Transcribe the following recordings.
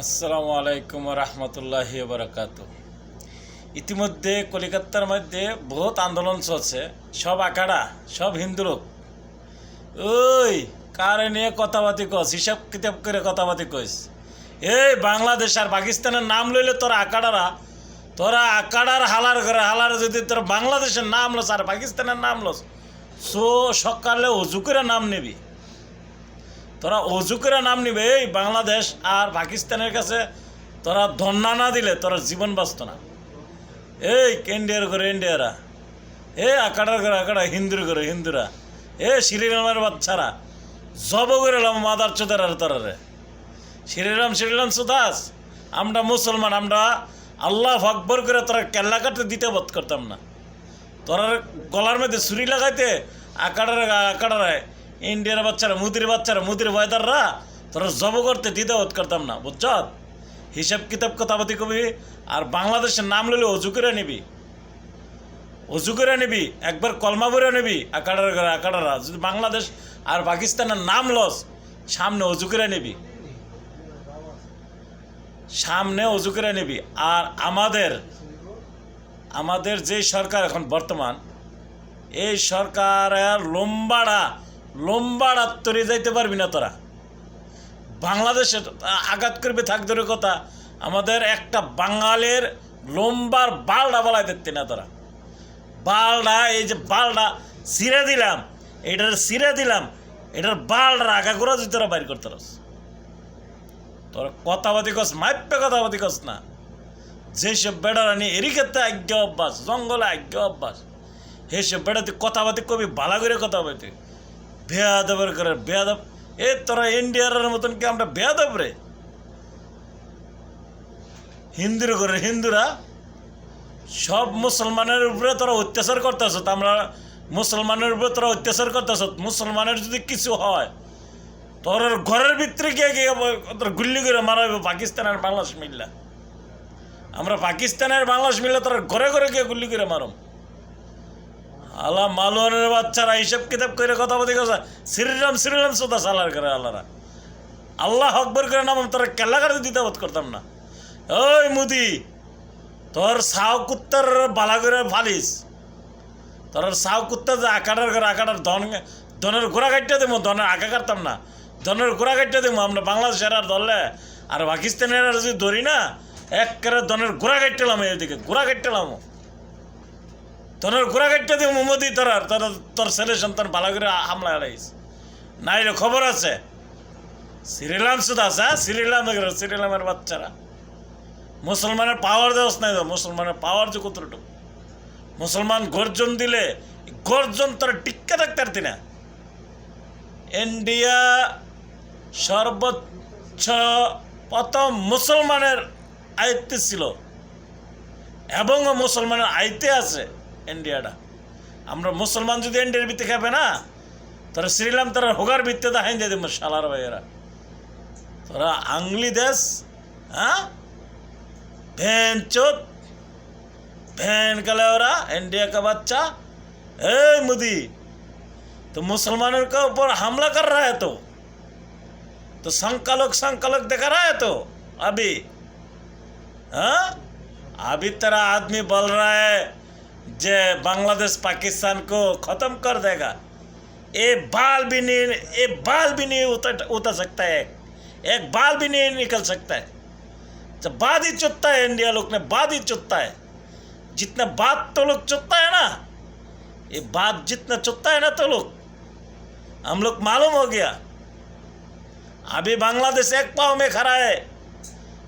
আসসালামু আলাইকুম রহমতুল্লাহি বারাকাতু। ইতিমধ্যে কলিকাতার মধ্যে বহুত আন্দোলন চলছে, সব আকাড়া, সব হিন্দু লোক। ওই কারে নিয়ে কথাবার্তি কস, হিসাব কিতাব করে কথাবার্তি কইস। এই বাংলাদেশ আর পাকিস্তানের নাম লইলে তোরা আকাড়ার হালার করে হালার, যদি তোর বাংলাদেশের নাম লস আর পাকিস্তানের নাম লস, সকালে অজু করে নাম নিবি। তোরা অজু করে নাম নিবে। এই বাংলাদেশ আর পাকিস্তানের কাছে তোরা ধন্না না দিলে তোরা জীবন বাঁচত না। এই ইন্ডিয়ার করে ইন্ডিয়ারা, আকাড়ার করে আকাড়া, হিন্দুর করে হিন্দুরা, শ্রীরামের বাচ্চারা জব করে এলাম মাদার চোদার আর তোরারে। শ্রীরাম সুদাস, আমরা মুসলমান, আমরা আল্লাহ আকবর করে তোরা কেল্লা কাটতে দিতে বোধ করতাম না। তোরা গলার মধ্যে ছুরি লাগাইতে আকাড়ারায় ইন্ডিয়ার বাচ্চারা, মুদির বয়দাররা তোরা জব করতে দিতে বোধ করতাম না। বুঝছ? হিসাব কিতাব কথাবার্তি কবি। আর বাংলাদেশের নাম লইলে অজু করে নিবি, একবার কলমা ভরে নিবি। আকাড়ারা যদি বাংলাদেশ আর পাকিস্তানের নাম লস, সামনে অজু করে নিবি। আর আমাদের যে সরকার এখন বর্তমান, এই সরকারের লম্বাড়া তরে যাইতে পারবি না তোরা। বাংলাদেশে আঘাত করবে থাক ধরে কথা, আমাদের একটা বাঙালির লম্বার বালডা বলাই দেখতে না তোরা। বালডা, এই যে বালডা ছিঁড়ে দিলাম, এটার বালডার আগা করে যদি তোরা বাইর করতে পারস। তোরা কথাবার্তি কস, মাইপে কথাবার্তি কস না। যেসব বেড়ারা নিয়ে এরই ক্ষেত্রে আজ্ঞা অভ্যাস, জঙ্গলে আজ্ঞা অভ্যাস, এইসব বেড়াতে কথাবার্তি কবি ভালো করে কথাবার্তি। বেয়াদবের করে বেয়াদব। তোরা ইন্ডিয়ার মতন কি আমরা বেয়াদব রে? হিন্দুরা সব মুসলমানের উপরে তোরা অত্যাচার করতেছ। আমরা মুসলমানের উপরে তোরা অত্যাচার করতেছ। মুসলমানের যদি কিছু হয়, তোর ঘরের ভিতরে গিয়ে তোর গুল্লি করে মারাবে পাকিস্তানের বাংলাদেশ মিল্লা। আমরা পাকিস্তানের বাংলাদেশ মিল্লা তোর ঘরে গিয়ে গুল্লি করে মারম। আল্লাহ মালুয়ানের বাচ্চারা হিসাব কিতাব করে কথা বলতে কথা, শ্রীরাম সোদা সালার করে আল্লাহরা আল্লাহ আকবর করে নাম তোরা কেল্লা করে দিতে বোধ করতাম না। ওই মুদি, তোর সাও কুত্তার বালা করে ফালিস। তোর সাও কুত্তার যে আকাটার ধনের গোড়া কাটতে দেবো, ধনের আঁকা কাটতাম না, ধনের গোড়া কাটতে দেবো। আমরা বাংলাদেশের আর ধরলে আর পাকিস্তানের আর যদি ধরি না, একেবারে ধনের গোড়া কাটলাম, এদিকে গোড়া কাটলাম, ধনের গোড়া কাটতে দেবো। মোদি তোর ছেলে সন্তান ভালো করে হামলা হারাইস নাই রে, খবর আছে। শ্রীরাম সুদাস, শ্রীরামের বাচ্চারা মুসলমানের পাওয়ার দেওয়াস নাই তো। মুসলমানের পাওয়ার যে কতটুকু, মুসলমান গর্জন দিলে গর্জন তোরা টিক্কা থাকতে পারতি না। ইন্ডিয়া সর্বোচ্চ প্রথম মুসলমানের আয়ত্তে ছিল এবং মুসলমানের আয়ত্তে আছে ইন্ডিয়াটা। আমরা মুসলমান যদি ইন্ডিয়ার ভিত্তি খাবে না, তোরা শ্রীরাম তোরা হোগার ভিত্তি দেখাই দিয়ে দেবো শালার ভাইয়েরা। তোরা আংলি দেশ, ভ্যান চোদ, ভ্যান কালে ওরা इंडिया का बच्चा। मोदी तो मुसलमानों के ऊपर हमला कर रहा है, तो संकलक दिखा रहा है। तो अभी तेरा आदमी बोल रहा है जे बांग्लादेश पाकिस्तान को खत्म कर देगा। ये बाल भी नहीं उतर सकता है, एक बाल भी नहीं निकल सकता है। जब बात ही चुत्ता है, इंडिया लोग ने बात ही चुत्ता है। जितना बात तो लोग चुत्ता है ना, ये बात जितना चुत्ता है ना, तो लोग हम लोग मालूम हो गया। अभी बांग्लादेश एक पाँव में खड़ा है,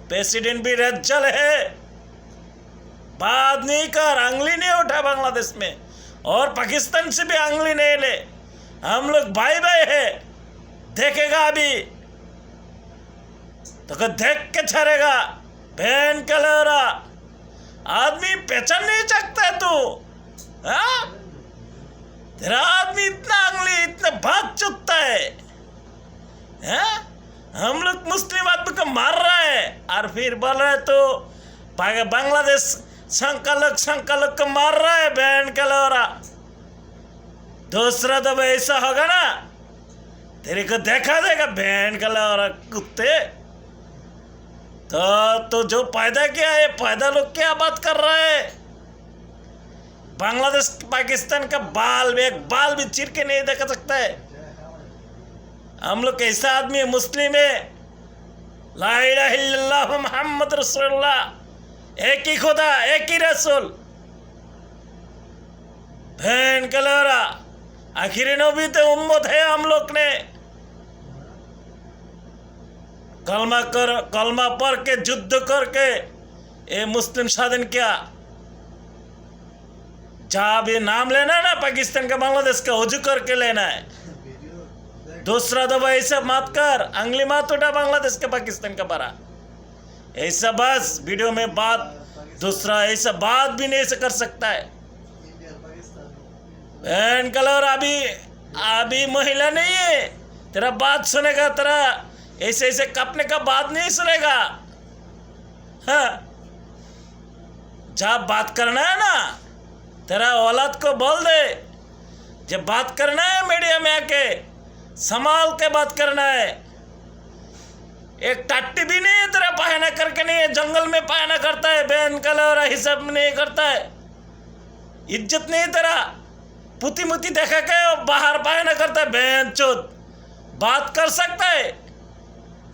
प्रेसिडेंट भी रज्जल है, बात नहीं कर, अंगली नहीं उठा बांग्लादेश में, और पाकिस्तान से भी अंगली नहीं ले। हम लोग भाई है, देखेगा अभी तो देख के छड़ेगा। बहन कलोरा आदमी पहचान नहीं सकता है तू, तेरा आदमी इतना अंगली, इतना बात चुत्ता है। हम लोग मुस्लिम आदमी को मार रहा है और फिर बोल रहा है तो बांग्लादेश संकलक को मार रहा है। बहन कलोरा दूसरा दफा ऐसा होगा ना, तेरे को देखा देगा बहन कलोरा कुत्ते। तो जो पैदा किया है, पैदा लोग क्या बात कर रहे हैं? बांग्लादेश पाकिस्तान का बाल, एक बाल भी चीर के नहीं देखा सकता है। हम लोग कैसा आदमी है? मुस्लिम है। ला इलाहा इल्लल्लाह मुहम्मद रसूलुल्लाह, एक ही खुदा, एक ही रसूल। बहन कलोरा, आखिरी नबी तो उम्मत है हम लोग ने। कलमा पढ़ के युद्ध करके ये मुस्लिम स्वाधीन किया। जहाँ भी नाम लेना है ना पाकिस्तान का, बांग्लादेश का, हुजू करके लेना है। दूसरा दफा ऐसा मत कर, अंगली मत उठा बांग्लादेश का पाकिस्तान का बड़ा। ऐसा बस वीडियो में बात, दूसरा ऐसा बात भी नहीं कर सकता है। बहन कलर अभी महिला नहीं है, तेरा बात सुनेगा, तेरा ऐसे ऐसे कपने का बात नहीं सुनेगा। हाँ, जब बात करना है ना, तेरा औलाद को बोल दे, जब बात करना है मीडिया में आके संभाल के बात करना है। एक टट्टी भी नहीं है तेरा, पहना करके नहीं है, जंगल में पहना करता है। बहन कलर हिसाब नहीं करता है, इज्जत नहीं तेरा। पुती मुती देखा के बाहर पहना करता है। बहन चोद बात कर सकता है?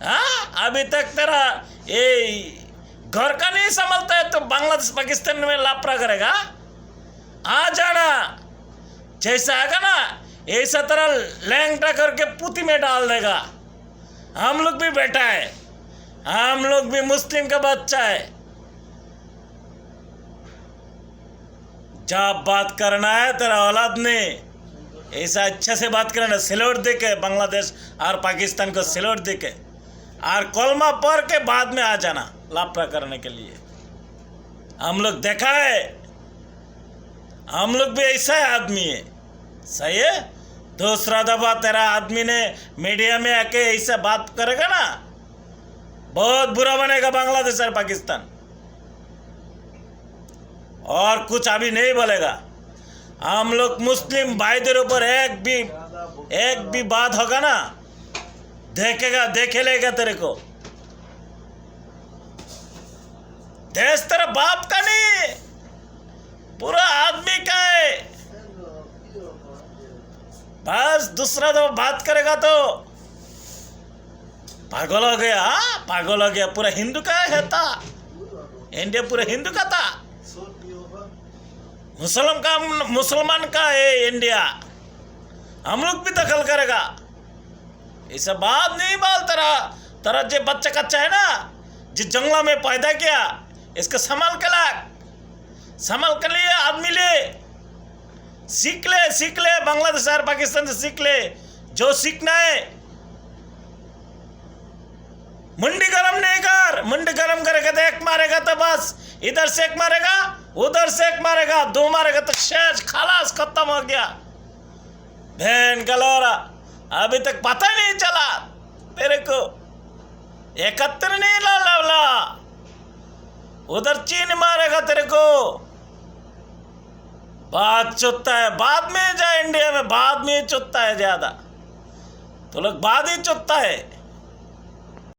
हाँ, अभी तक तेरा ये घर का नहीं संभलता है तो बांग्लादेश पाकिस्तान में लापरा करेगा। आ जाना, जैसा आएगा ना ऐसा तरह लैंगटा करके पुती में डाल देगा। हम लोग भी बेटा है, हम लोग भी मुस्लिम का बच्चा है। जब बात करना है तेरा औलाद ने ऐसा अच्छा से बात करना, सिलोट दे के बांग्लादेश और पाकिस्तान को सिलोट दे के, और कलमा पढ़ के बाद में आ जाना लापरा करने के लिए। हम लोग देखा है, हम लोग भी ऐसा है आदमी है। सही है। दूसरा दफा तेरा आदमी ने मीडिया में आके ऐसा बात करेगा ना, बहुत बुरा बनेगा बांग्लादेश और पाकिस्तान। और कुछ अभी नहीं बोलेगा। हम लोग मुस्लिम भाईদের ऊपर एक भी बात होगा ना, देखेगा, देखे लेगा तेरे को। देश तेरा बाप का नहीं, पूरा आदमी का है। बस दूसरा तो बात करेगा तो पागल हो गया। हाँ, पागल हो गया। पूरा हिंदू का है था, इंडिया पूरा हिंदू का था। मुसलमान का है इंडिया। हम लोग भी दखल करेगा। ऐसा बात नहीं बोल। तेरा जो बच्चा कच्चा है ना, जिस जंगला में पैदा किया, इसका संभाल के ला, संभाल के लिए आदमी ले, सीख ले बांग्लादेश और पाकिस्तान से सीख ले जो सीखना है। मुंडी गरम नहीं कर। मुंडी गरम करेगा तो एक मारेगा तो बस, इधर से एक मारेगा, उधर से एक मारेगा, दो मारेगा तो शेष खलास, खत्म हो गया। बहन कलोरा, अभी तक पता नहीं चला तेरे को। 71 नहीं ला, उधर चीन मारेगा तेरे को। बात चुत्ता है, बाद में जा इंडिया में, बाद में चुत्ता है ज्यादा। तो लोग बाद ही चुत्ता है।